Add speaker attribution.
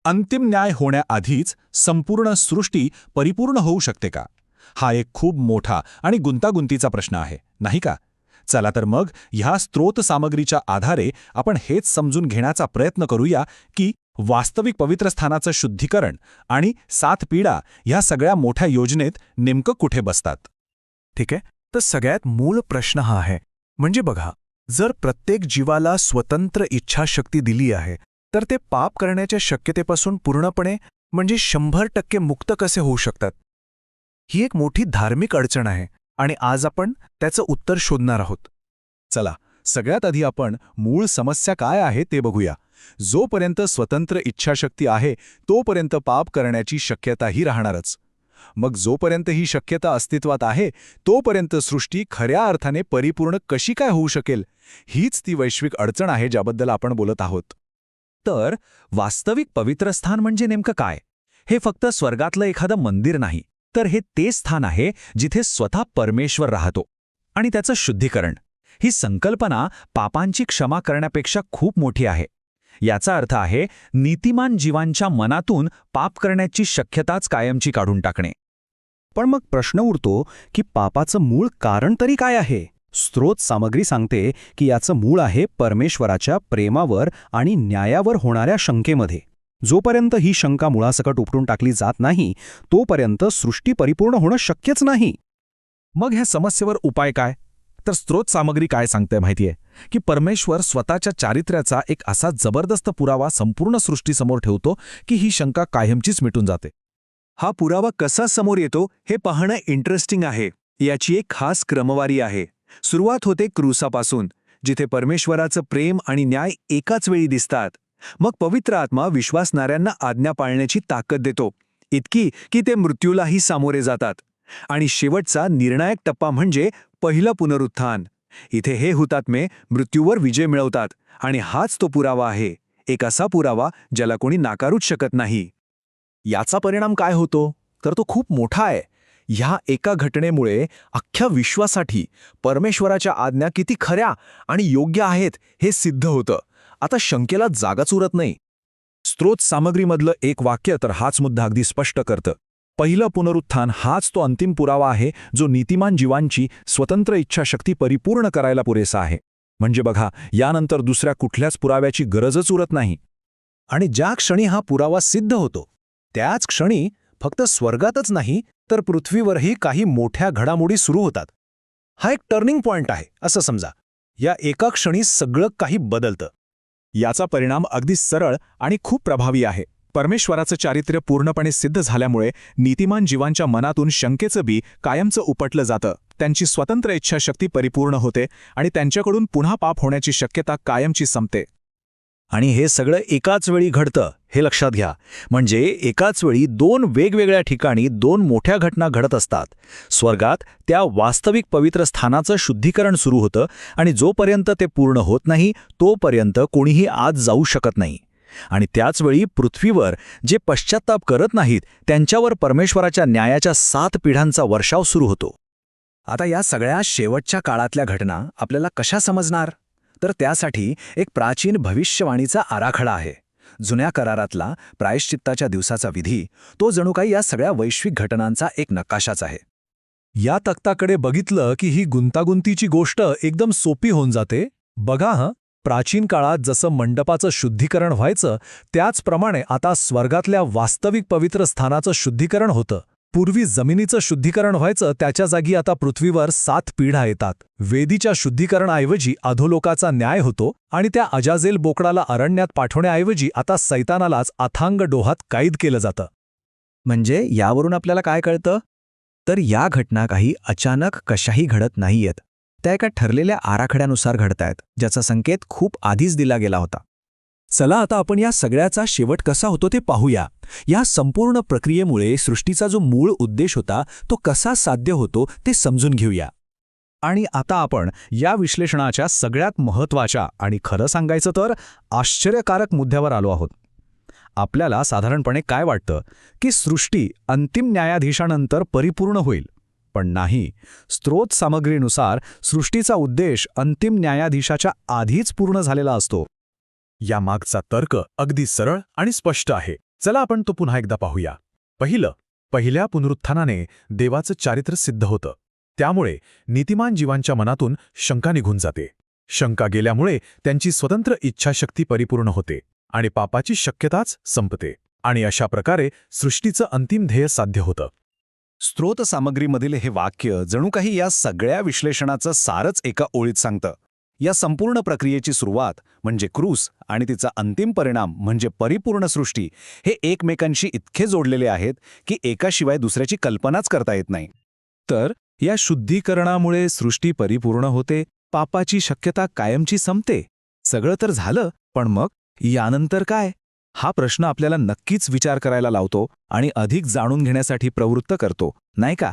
Speaker 1: अंतिम न्याय होण्याआधीच संपूर्ण सृष्टी परिपूर्ण होऊ शकते का? हा एक खूप मोठा आणि गुंतागुंतीचा प्रश्न आहे, नाही का? चला तर मग ह्या स्त्रोत सामग्रीच्या आधारे आपण हेच समजून घेण्याचा प्रयत्न करूया की वास्तविक पवित्रस्थानाचं शुद्धीकरण आणि 7 पिढा ह्या सगळ्या मोठ्या योजनेत नेमकं कुठे बसतात.
Speaker 2: ठीक आहे, तर सगळ्यात मूळ प्रश्न हा आहे. म्हणजे बघा, जर प्रत्येक जीवाला स्वतंत्र इच्छाशक्ती दिली आहे, तर ते पाप करण्याच्या शक्यतेपासून पूर्णपणे म्हणजे 100% मुक्त कसे होऊ शकतात? ही एक मोठी धार्मिक अडचण आहे आणि आज आपण त्याचं उत्तर शोधणार आहोत.
Speaker 1: चला, सगळ्यात आधी आपण मूळ समस्या काय आहे ते बघूया. जोपर्यंत स्वतंत्र इच्छाशक्ती आहे तोपर्यंत पाप करण्याची शक्यताही राहणारच. मग जोपर्यंत ही शक्यता अस्तित्वात आहे तोपर्यंत सृष्टी खऱ्या अर्थाने परिपूर्ण कशी काय होऊ शकेल? हीच ती वैश्विक अडचण आहे ज्याबद्दल आपण बोलत आहोत.
Speaker 3: तर वास्तविक पवित्रस्थान म्हणजे नेमकं काय? हे फक्त स्वर्गातलं एखादं मंदिर नाही, तर हे ते स्थान आहे जिथे स्वतः परमेश्वर राहतो. आणि त्याचं शुद्धीकरण, ही संकल्पना पापांची क्षमा करण्यापेक्षा खूप मोठी आहे. याचा अर्थ आहे नीतिमान जीवांच्या मनातून पाप करण्याची शक्यताच कायमची काढून टाकणे.
Speaker 2: पण मग प्रश्न उरतो की पापाचं मूळ कारण तरी काय आहे? स्त्रोत सामग्री सांगते की याचं मूळ आहे परमेश्वराच्या प्रेमावर आणि न्यायावर होणाऱ्या शंकेमध्ये. जोपर्यंत ही शंका मुळासकट उपटून टाकली जात नाही तोपर्यंत सृष्टी परिपूर्ण होणं शक्यच नाही.
Speaker 1: मग ह्या समस्येवर उपाय काय? तर स्त्रोत सामग्री काय सांगते माहितीये की परमेश्वर स्वतःच्या चारित्र्याचा एक असा जबरदस्त पुरावा संपूर्ण सृष्टीसमोर ठेवतो की ही शंका कायमचीच मिटून जाते.
Speaker 4: हा पुरावा कसा समोर येतो हे पाहणं इंटरेस्टिंग आहे. याची एक खास क्रमवारी आहे. सुरुवात होते क्रूसापासून, जिथे परमेश्वराचं प्रेम आणि न्याय एकाच वेळी दिसतात. मग पवित्र आत्मा विश्वासणाऱ्यांना आज्ञा पाळण्याची ताकद देतो, इतकी की ते मृत्यूलाही सामोरे जातात. आणि शेवटचा निर्णायक टप्पा म्हणजे पहिलं पुनरुत्थान. इथे हे हुतात्मे मृत्यूवर विजय मिळवतात आणि हाच तो पुरावा आहे, एक असा पुरावा ज्याला कोणी नाकारूच शकत नाही.
Speaker 2: याचा परिणाम काय होतो? तर तो खूप मोठा आहे. ह्या एका घटनेमुळे अख्ख्या विश्वासाठी परमेश्वराच्या आज्ञा किती खऱ्या आणि योग्य आहेत हे सिद्ध होतं. आता शंकेला जागाच उरत नाही.
Speaker 1: स्त्रोत सामग्रीमधलं एक वाक्य तर हाच मुद्दा अगदी स्पष्ट करतं. पहिलं पुनरुत्थान हाच तो अंतिम पुरावा आहे जो नीतिमान जीवांची स्वतंत्र इच्छाशक्ती परिपूर्ण करायला पुरेसा आहे. म्हणजे बघा, यानंतर दुसऱ्या कुठल्याच पुराव्याची गरजच उरत नाही.
Speaker 2: आणि ज्या क्षणी हा पुरावा सिद्ध होतो त्याच क्षणी फक्त स्वर्गातच नाही तर पृथ्वीवरही काही मोठ्या घडामोडी सुरू होतात. हा एक टर्निंग पॉइंट आहे असं समजा. या एका क्षणी सगळं काही बदलतं.
Speaker 1: याचा परिणाम अगदी सरळ आणि खूप प्रभावी आहे. परमेश्वराचं चारित्र्य पूर्णपणे सिद्ध झाल्यामुळे नीतिमान जीवांच्या मनातून शंकेचं बी कायमचं उपटलं जातं. त्यांची स्वतंत्र इच्छाशक्ती परिपूर्ण होते आणि त्यांच्याकडून पुन्हा पाप होण्याची शक्यता कायमची संपते.
Speaker 3: आणि हे सगळं एकाच वेळी घडतं हे लक्षात घ्या. म्हणजे एकाच वेळी 2 वेगवेगळ्या ठिकाणी 2 मोठ्या घटना घडत असतात. स्वर्गात त्या वास्तविक पवित्र स्थानाचं शुद्धीकरण सुरू होतं आणि जोपर्यंत ते पूर्ण होत नाही तोपर्यंत कोणीही आत जाऊ शकत नाही. आणि त्याचवेळी पृथ्वीवर जे पश्चात्ताप करत नाहीत त्यांच्यावर परमेश्वराच्या न्यायाच्या 7 पिढ्यांचा वर्षाव सुरू होतो.
Speaker 2: आता या सगळ्या शेवटच्या काळातल्या घटना आपल्याला कशा समजणार? तर त्यासाठी एक प्राचीन भविष्यवाणीचा आराखडा आहे. जुन्या करारातला प्रायश्चित्ताच्या दिवसाचा विधी, तो जणू काही या सगळ्या वैश्विक घटनांचा एक नकाशाच आहे.
Speaker 1: या तक्ताकडे बघितलं की ही गुंतागुंतीची गोष्ट एकदम सोपी होऊन जाते. बघा, प्राचीन काळात जसं मंडपाचं शुद्धीकरण व्हायचं त्याचप्रमाणे आता स्वर्गातल्या वास्तविक पवित्र स्थानाचं शुद्धीकरण होतं. पूर्वी जमिनीचं शुद्धीकरण व्हायचं, त्याच्या जागी आता पृथ्वीवर 7 पिढ्या येतात. वेदीच्या शुद्धीकरणाऐवजी अधोलोकाचा न्याय होतो आणि त्या अजाजेल बोकडाला अरण्यात पाठवण्याऐवजी आता सैतानालाच अथांग डोहात कैद केलं जातं.
Speaker 2: म्हणजे यावरून आपल्याला काय कळतं? तर या घटना काही अचानक कशाही घडत नाहीयेत. त्या एका ठरलेल्या आराखड्यानुसार घडतायत, ज्याचा संकेत खूप आधीच दिला गेला होता.
Speaker 1: चला आता आपण या सगळ्याचा शेवट कसा होतो ते पाहूया. या संपूर्ण प्रक्रियेमुळे सृष्टीचा जो मूळ उद्देश होता तो कसा साध्य होतो ते समजून घेऊया. आणि आता आपण या विश्लेषणाच्या सगळ्यात महत्त्वाच्या आणि खरं सांगायचं तर आश्चर्यकारक मुद्द्यावर आलो आहोत. आपल्याला साधारणपणे काय वाटतं की सृष्टी अंतिम न्यायाधीशानंतर परिपूर्ण होईल, पण नाही. स्त्रोत सामग्रीनुसार सृष्टीचा उद्देश अंतिम न्यायाधीशाच्या आधीच पूर्ण झालेला असतो. यामागचा तर्क अगदी सरळ आणि स्पष्ट आहे.
Speaker 2: चला आपण तो पुन्हा एकदा पाहूया. पहिल्या पुनरुत्थानाने देवाचं चारित्र्य सिद्ध होतं. त्यामुळे नीतिमान जीवांच्या मनातून शंका निघून जाते. शंका गेल्यामुळे त्यांची स्वतंत्र इच्छाशक्ती परिपूर्ण होते आणि पापाची शक्यताच संपते. आणि अशा प्रकारे सृष्टीचं अंतिम ध्येय साध्य होतं.
Speaker 3: स्त्रोत सामग्रीमधील हे वाक्य जणू काही या सगळ्या विश्लेषणाचं सारच एका ओळीत सांगतं. या संपूर्ण प्रक्रियेची सुरुवात म्हणजे क्रूस आणि तिचा अंतिम परिणाम म्हणजे परिपूर्ण सृष्टी हे एकमेकांशी इतके जोडलेले आहेत की एकाशिवाय दुसऱ्याची कल्पनाच करता येत नाही. तर या शुद्धीकरणामुळे सृष्टी परिपूर्ण होते, पापाची शक्यता कायमची संपते. सगळं तर झालं, पण मग यानंतर काय? हा प्रश्न आपल्याला नक्कीच विचार करायला लावतो आणि अधिक जाणून घेण्यासाठी प्रवृत्त करतो, नाही का?